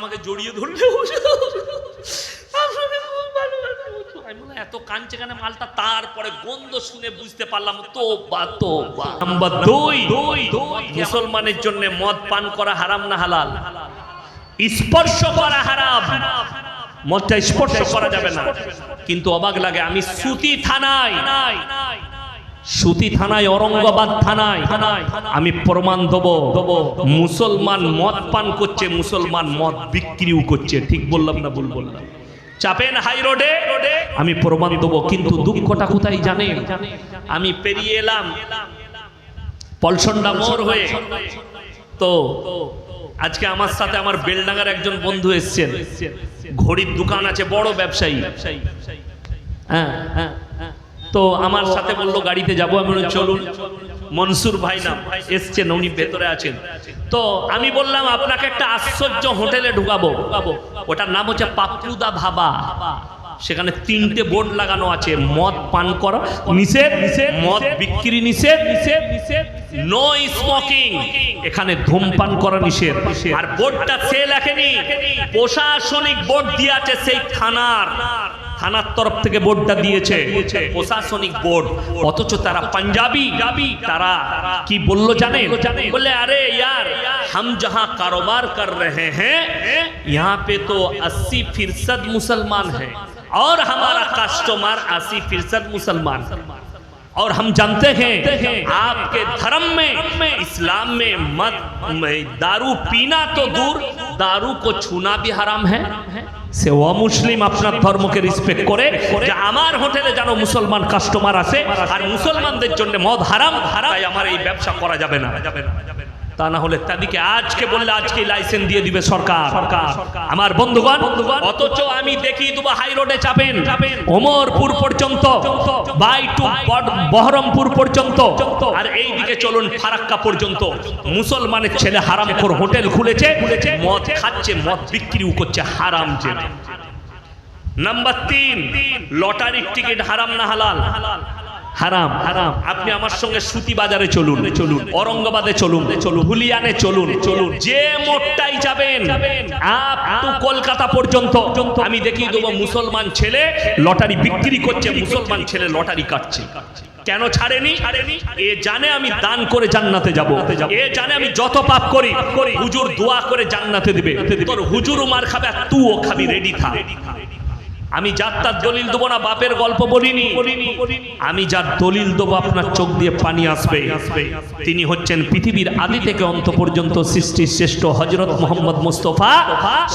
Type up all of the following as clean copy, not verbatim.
আমাকে জড়িয়ে ধরলে এত কাঁদছে কেন মালটা, তারপরে গন্ধ শুনে বুঝতে পারলাম তোবা তোবা। নাম্বার 2, মুসলমানের জন্য মদ পান করা হারাম না হালাল? স্পর্শ করা হারাম, মদটা স্পর্শ করা যাবে না। কিন্তু অবাক লাগে, আমি সুতি থানায় ঔরঙ্গাবাদ থানায় আমি প্রমাণ দেবো মুসলমান মদ পান করছে, মুসলমান মদ বিক্রিও করছে। ঠিক বললাম না ভুল বললাম? চাপেন হাই রোডে, আমি প্রমাণ দেবো। কিন্তু দুঃখটা কোথায় জানেন? আমি পেরিয়ে এলাম পলসন্ডা মোড় হয়ে, তো আজকে আমার সাথে আমার বেলডাঙ্গার একজন বন্ধু এসছেন, ঘড়ির দোকান আছে, বড় ব্যবসায়ী। হ্যাঁ, তো আমার সাথে বললো গাড়িতে যাবো। আমি বললাম চলুন। মনসুর ভাই নাম, এসছেন, উনি ভেতরে আছেন। তো আমি বললাম আপনাকে একটা আশ্চর্য হোটেলে ঢুকাবো, ওটার নাম হচ্ছে পাপ্পুদা ধাবা। সেখানে 3টে বোর্ড লাগানো আছে, মদ পান করা নিষেধ, মদ বিক্রি নিষেধ, নো স্মোকিং, এখানে ধূমপান করা নিষেধ। আর বোর্ডটা সে লেখেনি, প্রশাসনিক বোর্ড দিয়ে আছে, সেই থানার তরফ থেকে বোর্ডটা দিয়েছে, প্রশাসনিক বোর্ড। অথচ তারা পাঞ্জাবি, তারা কি বললো জানেন? বলে আরে यार हम जहां कारोबार कर रहे हैं यहाँ पे तो 80% मुसलमान है और हमारा कस्टमर 80% मुसलमान, और हम जानते हैं आपके धर्म में, इस्लाम में मद दारू पीना तो दूर, दारू को छूना भी हराम है। সে অমুসলিম আপনার ধর্মকে রেসপেক্ট করে যে আমার হোটেলে যেন মুসলমান কাস্টমার আসে, আর মুসলমানদের জন্য মদ হারাম, তাই আমার এই ব্যবসা করা যাবে না। তা না হলে তাদেরকে আজকে বললে আজকে লাইসেন্স দিয়ে দিবে সরকার। আমার বন্ধুগণ, অথচ আমি দেখিয়ে দেবো হাই রোডে চাপেন, ওমরপুর পর্যন্ত, বাই টু বহরমপুর পর্যন্ত, আর এই দিকে চলুন ফারাক্কা পর্যন্ত। মুসলমানের ছেলে হারামখোর হোটেল খুলেছে, মদ খাচ্ছে, মদ বিক্রিও করছে হারাম জেনে। নাম্বার 3, লটারির টিকিট হারাম না হালাল? হারাম। আপনি আমার সঙ্গে সুতি বাজারে চলুন, ঔরঙ্গাবাদে চলুন, হুলিয়ানে চলুন, যে মোড়টাই যাবেন আপ টু কলকাতা পর্যন্ত, আমি দেখিয়ে দেবো মুসলমান ছেলে লটারি বিক্রি করছে, মুসলমান ছেলে লটারি কাটছে। কেন ছাড়েনি? এ জানে আমি দান করে জান্নাতে যাব, এ জানে আমি যত পাপ করি হুজুর দোয়া করে জান্নাতে দিবে। তোর হুজুরও মার খাবে আর তুইও খাবি, রেডি থাক। আমি যার তার দলিল দেবো না, বাপের গল্প বলিনি। আমি যার দলিল দেবো আপনার চোখ দিয়ে পানি আসবে। তিনি হচ্ছেন পৃথিবীর আদি থেকে অন্ত পর্যন্ত সৃষ্টির শ্রেষ্ঠ হযরত মুহাম্মদ মুস্তাফা,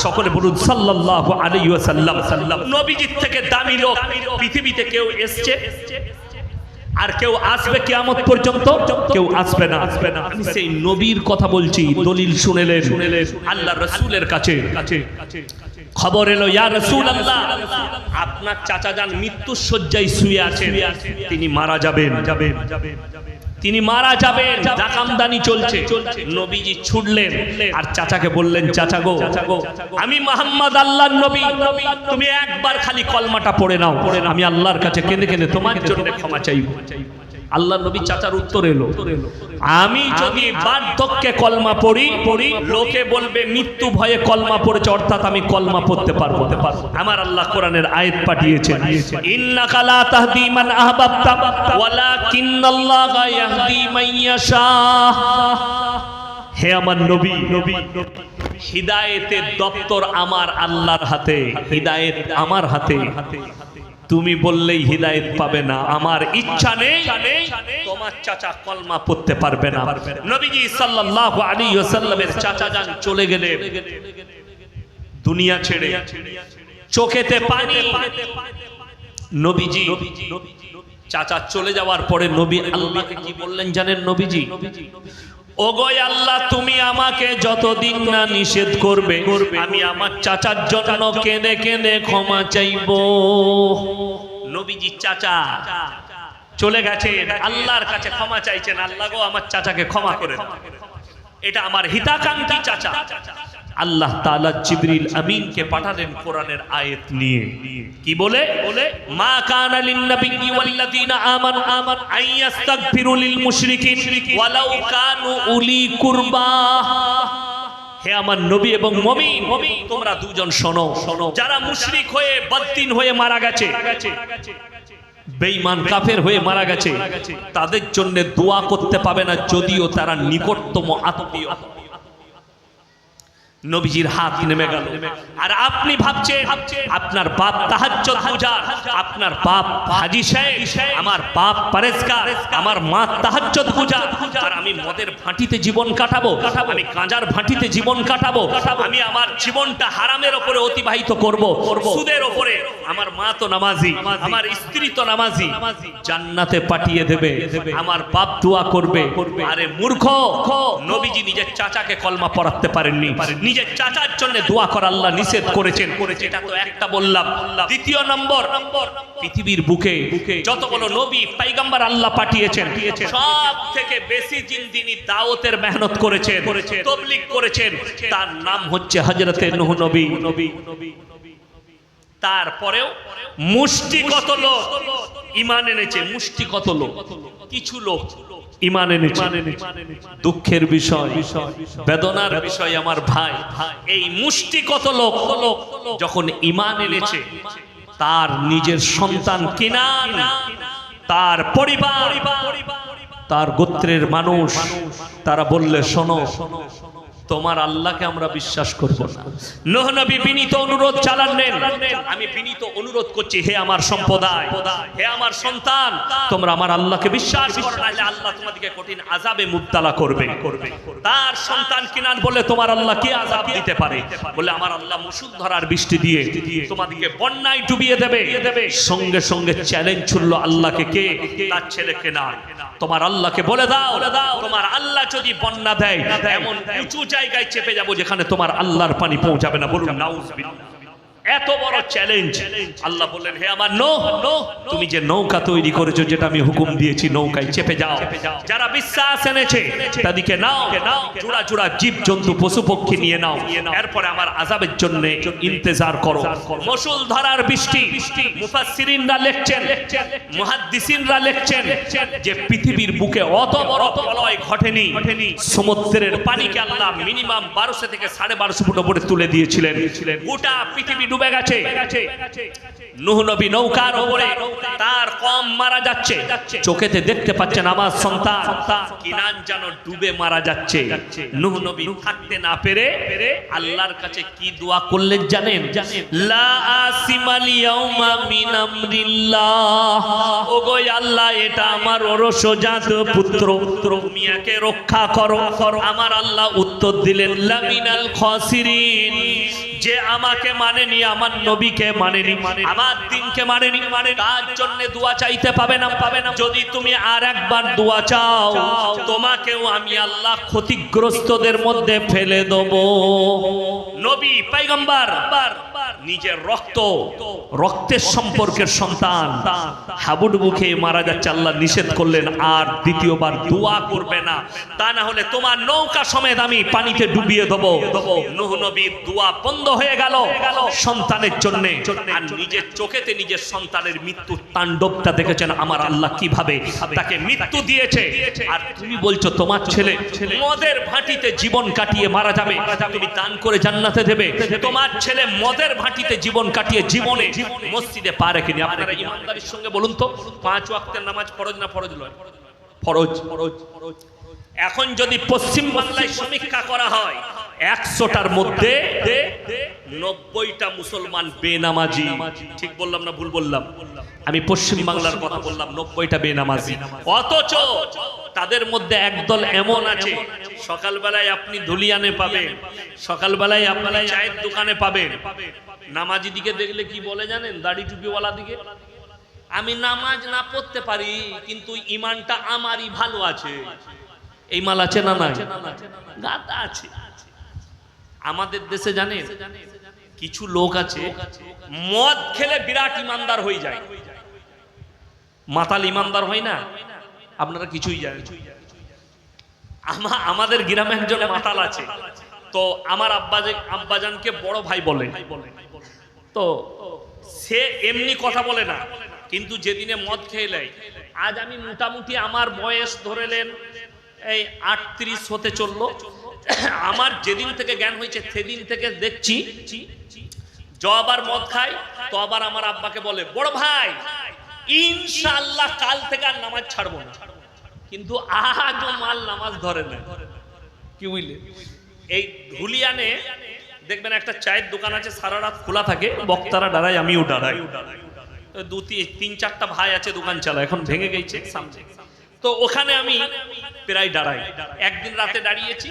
সকলে বলুন সাল্লাল্লাহু আলাইহি ওয়াসাল্লাম। নবীজির থেকে দামি লোক পৃথিবীতে কেউ এসছে আর কেউ আসবে কিয়ামত পর্যন্ত? কেউ আসবে না। আমি সেই নবীর কথা বলছি, দলিল শুনেলেন আল্লাহর রাসূলের কাছে। খবর এলো ইয়া রাসূলুল্লাহ, আপনার চাচা যান মৃত্যুর শয্যায় শুয়ে আছেন, তিনি মারা যাবেন, জাকামদানি চলছে। নবীজি ছুটলেন আর চাচাকে বললেন, চাচা গো, আমি মুহাম্মদ আল্লাহর নবী, তুমি একবার খালি কলমাটা পড়ে নাও, আমি আল্লাহর কাছে কেঁদে কেঁদে তোমার জন্য ক্ষমা চাইব। আল্লাহ নবী চাচার উত্তর এলো, আমি যদি বার্ধক্যে কলমা পড়ি, লোকে বলবে মৃত্যু ভয়ে কলমা পড়েছে, অর্থাৎ আমি কলমা পড়তে পারবো। আমার আল্লাহ কোরআনের আয়াত পাঠিয়েছেন, ইন্নাকা লা তাহদি মান আহবাবতা ওয়ালাকিন্নাল্লাহা ইয়াহদি মান ইয়াশা। হে আমার নবী, হিদায়েতের দপ্তর আমার আল্লাহর হাতে, হিদায়েত আমার হাতে। তুমি বললেই হিদায়েত পাবে না, আমার ইচ্ছা নেই তোমার চাচা কলমা পড়তে পারবে না। নবীজি সাল্লাল্লাহু আলাইহি ওয়াসাল্লামের চাচা যান চলে গেলেন দুনিয়া ছেড়ে, চোখেতে পানি। নবীজি চাচা চলে যাওয়ার পরে নবী আল্লাহকে কি বললেন জানেন? নবীজি, ওগো আল্লাহ, তুমি আমাকে যতদিন না নিষেধ করবে আমি আমার চাচার জন্য কেঁদে কেঁদে ক্ষমা চাইব। নবীজি চাচা চলে গেছে, আল্লাহর কাছে ক্ষমা চাইছেন, আল্লাহ গো আমার চাচাকে ক্ষমা করে দাও। এটা আমার হিতাকাঙ্ক্ষী চাচা। আল্লাহ তাআলা জিবরিল আমিনকে পাঠালেন কোরআনের আয়াত নিয়ে, কি বলে? মা কানা লিন নাবিয়্যি ওয়াল্লাযীনা আমানু আইয়াস্তাগফিরু লিল মুশরিকিন ওয়ালাউ কানু উলি কুরবা। হে আমার নবী এবং মুমিন, তোমরা দুজন শোনো, যারা মুশরিক হয়ে বদ্দিন হয়ে মারা গেছে, বেঈমান কাফের হয়ে মারা গেছে, তাদের জন্য দোয়া করতে পাবে না যদিও তারা নিকটতম আত্মীয়। নবীজির হাত নেমে গেল। আর আপনি ভাবছেন আপনার বাপ তাহাজ্জুদ গুজার, আপনার বাপ হাজী সাহেব, আমার বাপ পরেজগার, আমার মা তাহাজ্জুদ গুজার, আর আমি মদের ভাটিতে জীবন কাটাবো, আমি গাঁজার ভাটিতে জীবন কাটাবো, আমি আমার জীবনটা হারামের উপরে অতিবাহিত করব, সুদের উপরে। আমার মা তো নামাজি, আমার স্ত্রী তো নামাজি, জান্নাতে পাঠিয়ে দেবে, আমার বাপ দোয়া করবে। আরে মূর্খ, নবীজি নিজের চাচাকে কলমা পড়াতে পারেননি, নিজের চাচার জন্য দোয়া করা আল্লাহ নিষেধ করেছেন। এটা তো একটা বললাম। দ্বিতীয় নম্বর, পৃথিবীর বুকে যতগুলো নবী পয়গম্বর আল্লাহ পাঠিয়েছেন, সব থেকে বেশি যিনি দাওয়াতের মেহনত করেছেন, তাবলীগ করেছেন, তার নাম হচ্ছে হযরতে নূহ নবী। তারপরেও মুষ্টিগত লোক ঈমান এনেছে, মুষ্টিগত লোক, কিছু লোক ঈমান এনেছে। দুঃখের বিষয়, বেদনার বিষয় আমার ভাই, এই মুষ্টিগত লোক যখন ঈমান এনেছে, তার নিজের সন্তান কিনান, তার পরিবার, তার গোত্রের মানুষ, তারা বললে শোনো, তোমার আল্লাহকে আমরা বিশ্বাস করব না। নূহ নবী বিনীত অনুরোধ চালালেন, আমি বিনীত অনুরোধ করছি, হে আমার সম্প্রদায়, হে আমার সন্তান, তোমরা আমার আল্লাহকে বিশ্বাস করো, নাহলে আল্লাহ তোমাদেরকে কঠিন আযাবে মুবতালা করবে। তার সন্তান কিনান বলে, তোমার আল্লাহ কি আযাব দিতে পারে? বলে, আমার আল্লাহ মুষলধারার বৃষ্টি দিয়ে তোমাদেরকে বন্যায় ডুবিয়ে দেবে। সঙ্গে সঙ্গে চ্যালেঞ্জ ছুড়ল আল্লাহকে, কে? তার ছেলে কেনান। তোমার আল্লাহকে বলে দাও, তোমার আল্লাহ যদি বন্যা দেয়, এমন উঁচু জায়গায় চেপে যাবো যেখানে তোমার আল্লাহর পানি পৌঁছাবে না। বলুন নাউযুবিল্লাহ। এত বড় চ্যালেঞ্জ। আল্লাহ বললেন, হে আমার নূহ, তুমি যে নৌকা তৈরি করেছো, যেটা আমি হুকুম দিয়েছি, নৌকায় চেপে যাও। যারা বিশ্বাস এনেছে তাদেরকে নাও, জোড়া জোড়া জীব জন্তু পশু পক্ষী নিয়ে নাও। এরপরে আমার আযাবের জন্য ইন্তজার করো। মুষলধারার বৃষ্টি। মুফাসসিরিনরা লিখছেন, মুহাদ্দিসিনরা লিখছেন যে পৃথিবীর বুকে অত বড় প্রলয় ঘটেনি। সমুদ্রের পানিকে আল্লাহ মিনিমাম 1200 থেকে 1250 ফুট উপরে তুলে দিয়েছিলেন। গোটা পৃথিবী ডুবে গেছে। নূহ নবী নৌকার উপরে, তার কম মারা যাচ্ছে, চোখেতে দেখতে পাচ্ছেন আমার সন্তান কিনান যেন ডুবে মারা যাচ্ছে। নূহ নবী থাকতে না পেরে আল্লাহর কাছে কি দোয়া করলেন জানেন? লা আসিমাল ইয়াউমা মিন আমরিল্লাহ। ওগো আল্লাহ, এটা আমার ওরসজাত পুত্র, তুমি একে রক্ষা করো। আমার আল্লাহ উত্তর দিলেন, লামিনাল খাসিরিন। যে আমাকে মানেনি, আমার নবীকে মানেনি, আমার দ্বীনকে মানেনি, তার জন্য দোয়া চাইতে পাবে না। যদি তুমি আর একবার দোয়া চাও, তোমাকেও আমি আল্লাহ ক্ষতিগ্রস্তদের মধ্যে ফেলে দেব। নবী পয়গম্বর নিজের রক্তের সম্পর্কের সন্তান হাবুডুবু খেয়ে মারা যাচ্ছে। আল্লাহ নিষেধ করলেন, আর দ্বিতীয়বার দোয়া করবে না, তা না হলে তোমার নৌকা সমেত আমি পানিতে ডুবিয়ে দেবো। নূহ নবীর দোয়া বন্ধ হয়ে গেল সন্তানের জন্য। আর নিজের চোখেতে নিজের সন্তানের মৃত্যু তাণ্ডবটা দেখেছেন আমার আল্লাহ কিভাবে তাকে মৃত্যু দিয়েছে। আর তুমি বলছো তোমার ছেলে মদের ভাটিতে জীবন কাটিয়ে মারা যাবে, তুমি দান করে জান্নাতে দেবে। তোমার ছেলে মদের ভাটিতে জীবন কাটিয়ে জীবনে মসজিদে পা রেখেনি। আপনারা ইমানদারির সঙ্গে বলুন তো, 5 ওয়াক্তের নামাজ ফরজ না ফরজ নয়? ফরজ। এখন যদি পশ্চিম বাংলায় সমীক্ষা করা হয়, 100টার মধ্যে 90টা মুসলমান বেনামাজি। ঠিক বললাম না ভুল বললাম? আমি পশ্চিম বাংলার কথা বললাম, 90টা বেনামাজি। অথচ তাদের মধ্যে একদল এমন আছে, সকালবেলায় আপনি ধুলিয়ানে পাবেন, সকালবেলায় আপনি চায়ের দোকানে পাবেন, নামাজি দিকে দেখলে কি বলে জানেন? দাড়ি টুপিওয়ালা দিকে, আমি নামাজ না পড়তে পারি কিন্তু ইমানটা আমারই ভালো আছে। এই মাল আছে না? না, গাদা আছে। আমাদের দেশে জানেন কিছু লোক আছে, মদ খেলে বিরাট ইমানদার হয়ে যায়, মাতাল ইমানদার হয় না। আপনারা কিছুই জানেন। আমাদের গ্রামে একজন মাতাল আছে, তো আমার আব্বাজানকে বড় ভাই বলে। তো সে এমনি কথা বলে না, কিন্তু যেদিনে মদ খেয়ে নেয়, আজ আমি মোটামুটি আমার বয়স ধরেলেন এই 38 হতে চললো, আমার যেদিন থেকে জ্ঞান হয়েছে সেদিন থেকে দেখছি জব আর মদ খায়, তো আবার আমার আব্বাকে বলে বড় ভাই ইনশাআল্লাহ কাল থেকে আর নামাজ ছাড়বো না, কিন্তু আজও মাল নামাজ ধরে না। কি বুঝলে? এই ধুলিয়ানে দেখবেন একটা চায়ের দোকান আছে, সারা রাত খোলা থাকে, বক্তারা দাঁড়ায়, আমিও দাঁড়াই, তিন চারটা ভাই আছে দোকান চালা, এখন ভেঙে গেছে সামনে, তো ওখানে আমি প্রায় দাঁড়াই। একদিন রাতে দাঁড়িয়েছি,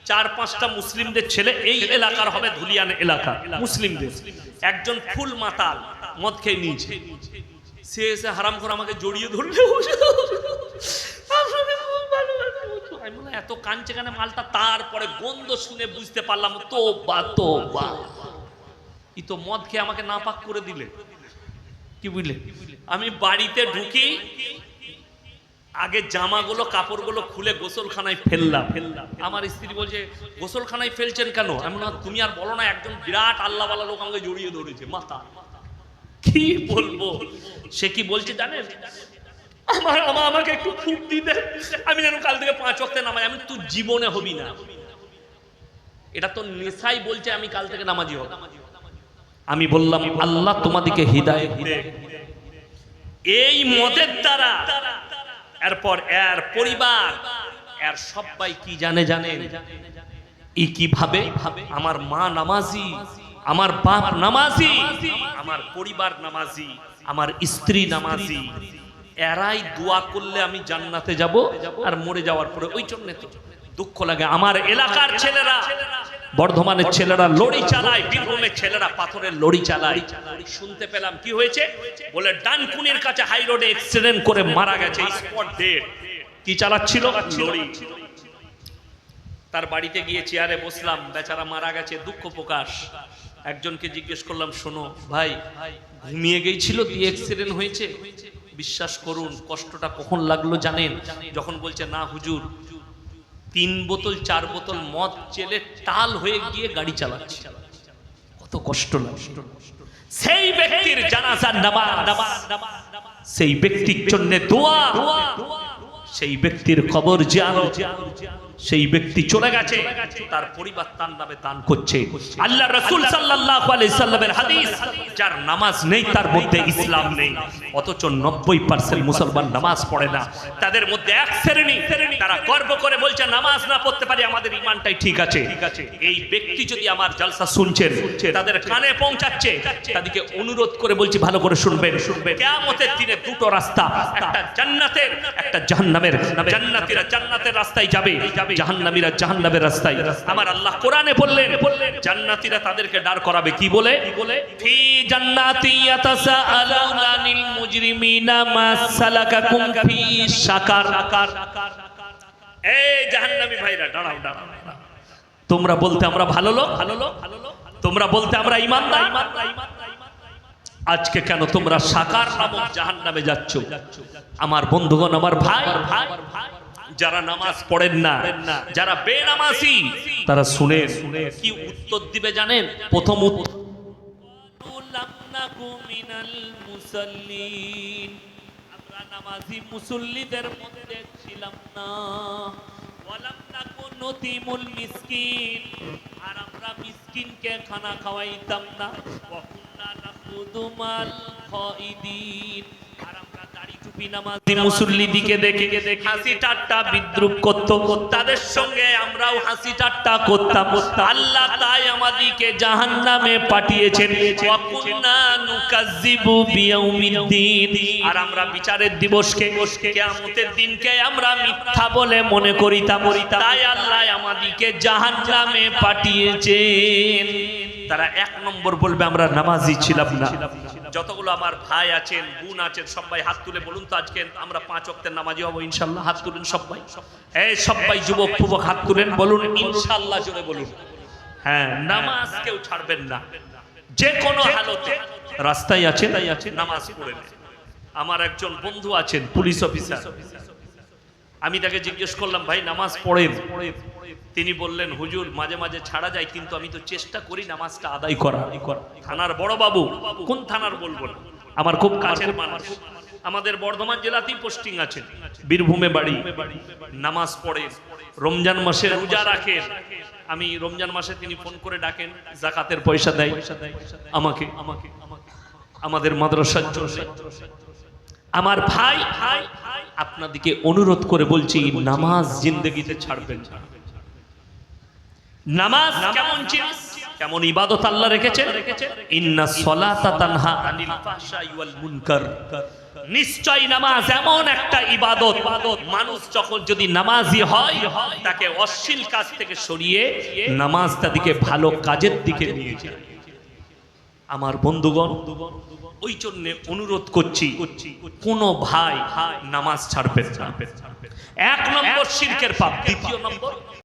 4-5টা মুসলিমদের ছেলে, এই এলাকার হবে ধুলিয়ান এলাকা মুসলিমদের, একজন ফুল মাতাল মদ খেয়ে নিয়েছে, সে এসে হারাম করে আমাকে জড়িয়ে ধরলে, এত কাঁদছে কেন মালটা, তারপরে গন্ধ শুনে বুঝতে পারলাম তোবা তোবা, ই তো মদ খেয়ে আমাকে নাপাক করে দিলে। কি বুঝলে? আমি বাড়িতে ঢুকি, আগে জামাগুলো কাপড়গুলো খুলে গোসলখানায় ফেললাম। আমার স্ত্রী বলছে গোসলখানায় ফেলছেন কেন? আমি বললাম তুমি আর বলো না, একজন বিরাট আল্লাহওয়ালা লোক আমাকে জড়িয়ে ধরেছে মাথা। কি বলবো? সে কি বলছে জানেন? আমাকে একটু ফুক দিতে, আমি যেন কাল থেকে 5 ওয়াক্তে নামাজ। আমি তুই জীবনে হবি না, এটা তো নেশাই বলছে আমি কাল থেকে নামাজি হব। আমি বললাম আল্লাহ তোমাদেরকে হিদায়াত দেখ। এই মদের দ্বারা এরপর এর পরিবার, এর সবাই কি জানেন ই কিভাবে আমার মা নামাজি, আমার বাপ নামাজি, আমার পরিবার নামাজি, আমার স্ত্রী নামাজি, এরাই দোয়া করলে আমি জান্নাতে যাব, আর মরে যাওয়ার পরে ওই জন্য তো দুঃখ লাগে। আমার এলাকার ছেলেরা, বর্ধমানের ছেলেরা লড়ি চালায়, বীরভূমের ছেলেরা পাথরের লড়ি চালায়। শুনতে পেলাম কি হয়েছে, বলে ডানকুনির কাছে হাই রোডে অ্যাক্সিডেন্ট করে মারা গেছে, স্পট ডেড। কি চালাচ্ছিল? লড়ি। তার বাড়িতে গিয়ে চেয়ারে বসলাম, বেচারা মারা গেছে, দুঃখ প্রকাশ। একজনকে জিজ্ঞেস করলাম শোনো ভাই, ঘুমিয়ে গিয়েছিল দিয়ে অ্যাক্সিডেন্ট হয়েছে? বিশ্বাস করুন কষ্টটা কখন লাগলো জানেন? যখন বলছে না হুজুর 3 বোতল 4 বোতল মদ চেলে টাল হয়ে গিয়ে গাড়ি চালাচ্ছে, কত কষ্ট লাগলো। সেই ব্যক্তির জানাজার নামাজ, সেই ব্যক্তির জন্য দোয়া, সেই ব্যক্তির কবর জিয়ারত, সেই ব্যক্তি চলে গেছে, তার পরিবার তার নামে দান করছে। আল্লাহ রাসূল সাল্লাল্লাহু আলাইহি সাল্লামের হাদিস, যার নামাজ নেই তার মধ্যে ইসলাম নেই। অথচ 90% মুসলমান নামাজ পড়ে না। তাদের মধ্যে এক শ্রেণী, তারা গর্ব করে বলছে নামাজ না পড়তে পারি আমাদের ঈমানটাই ঠিক আছে। এই ব্যক্তি যদি আমার জালসা শুনছেন, তাদের কানে পৌঁছাচ্ছে, তাদেরকে অনুরোধ করে বলছি ভালো করে শুনবেন। কিয়ামতের দিনে দুটো রাস্তা, একটা জান্নাতের, একটা জাহান্নামের। জান্নাতীরা জান্নাতের রাস্তায় যাবে, জাহান্নামীরা জাহান্নামের রাস্তায়। আমার আল্লাহ কোরআনে বললেন জান্নাতীরা তাদেরকে দাঁড় করাবে কি বলে? ফি জান্নাতি ইয়াতাসাআলুনা আনিল মুজরিমিনা মা সালাকাকুম ফি সাকার। এই জাহান্নামী ভাইরা দাঁড়াও, দাঁড়াও। তোমরা বলতে আমরা ভালো লোক, তোমরা বলতে আমরা ঈমানদার, আজকে কেন তোমরা সাকার নামক জাহান্নামে যাচ্ছ? আমার বন্ধুগণ, আমার ভাই, যারা নামাজ পড়েন না, যারা বেনামাজি, তারা শুনে কি উত্তর দিবে জানেন? প্রথম আমরা নামাজি মুসল্লিদের মধ্যে ছিলাম না, আর আমরা মিসকিনকে খানা খাওয়াইতাম না, আর আমরা দাড়ি টুপি নামাজি মুসল্লি দিকে দেখে হাসি ঠাট্টা বিদ্রুপ করত, তাদের সঙ্গে আমরাও হাসি ঠাট্টা করতাম। আল্লাহ তাই আমাদেরকে জাহান্নামে পাঠিয়েছেন। ওয়াকুন্না নুকাজ্জিবু বিয়াউমিদ্দিন, আর আমরা বিচারের দিবসকে, কিয়ামতের দিনকে আমরা মিথ্যা বলে মনে করিতাম। তাই আল্লাহ আমাদেরকে জাহান্নামে পাঠিয়েছেন। তারা 1 নম্বর বলবে আমরা নামাজি ছিলাম না। যতগুলো আমার ভাই আছেন, বোন আছেন, সবাই হাত তুলে বলুন তো আজকে আমরা 5 ওয়াক্তের নামাজি হব ইনশাআল্লাহ। হাত তুলেন সবাই, এই সবাই যুবক যুবক হাত তুলেন, বলুন ইনশাআল্লাহ জোরে বলুন। হ্যাঁ, নামাজ কেউ ছাড়বেন না, যে কোনো হালতে। রাস্তায় আছেন নামাজ পড়েন। আমার একজন বন্ধু আছেন পুলিশ অফিসার, আমি তাকে জিজ্ঞেস করলাম ভাই নামাজ পড়েন? তিনি বললেন হুজুর মাঝে মাঝে ছাড়া যায়, কিন্তু আমি তো চেষ্টা করি নামাজটা আদায় করা। থানার বড় বাবু, কোন থানার বলবো না, আমার খুব কাছের মানুষ, আমাদের বর্ধমান জেলাতেই পোস্টিং আছে, বীরভূমে বাড়ি, নামাজ পড়ে, রমজান মাসে রোজা রাখেন। আমি রমজান মাসে তিনি ফোন করে ডাকেন, যাকাতের পয়সা দেয় আমাকে, আমাদের মাদ্রাসার জন্য। আমার ভাই আপনাদেরকে অনুরোধ করে বলছি, নামাজ জিন্দেগিতে ছাড়বেন না। নামাজ কেমন জিনিস, কেমন ইবাদত আল্লাহ রেখেছেন। ইন্নাস সালাতা তানহা আনিল ফাহশাই ওয়াল মুনকার। নিশ্চয় নামাজ এমন একটা ইবাদত, মানুষ যখন যদি নামাজি হয় তাকে অশ্লীল কাজ থেকে সরিয়ে নামাজ তাদেরকে ভালো কাজের দিকে নিয়ে যায়। আমার বন্ধুগণ, ওই জন্য অনুরোধ করছি, কোন ভাই নামাজ ছাড়বেন না। 1 নম্বর শিরকের পাপ, দ্বিতীয় নম্বর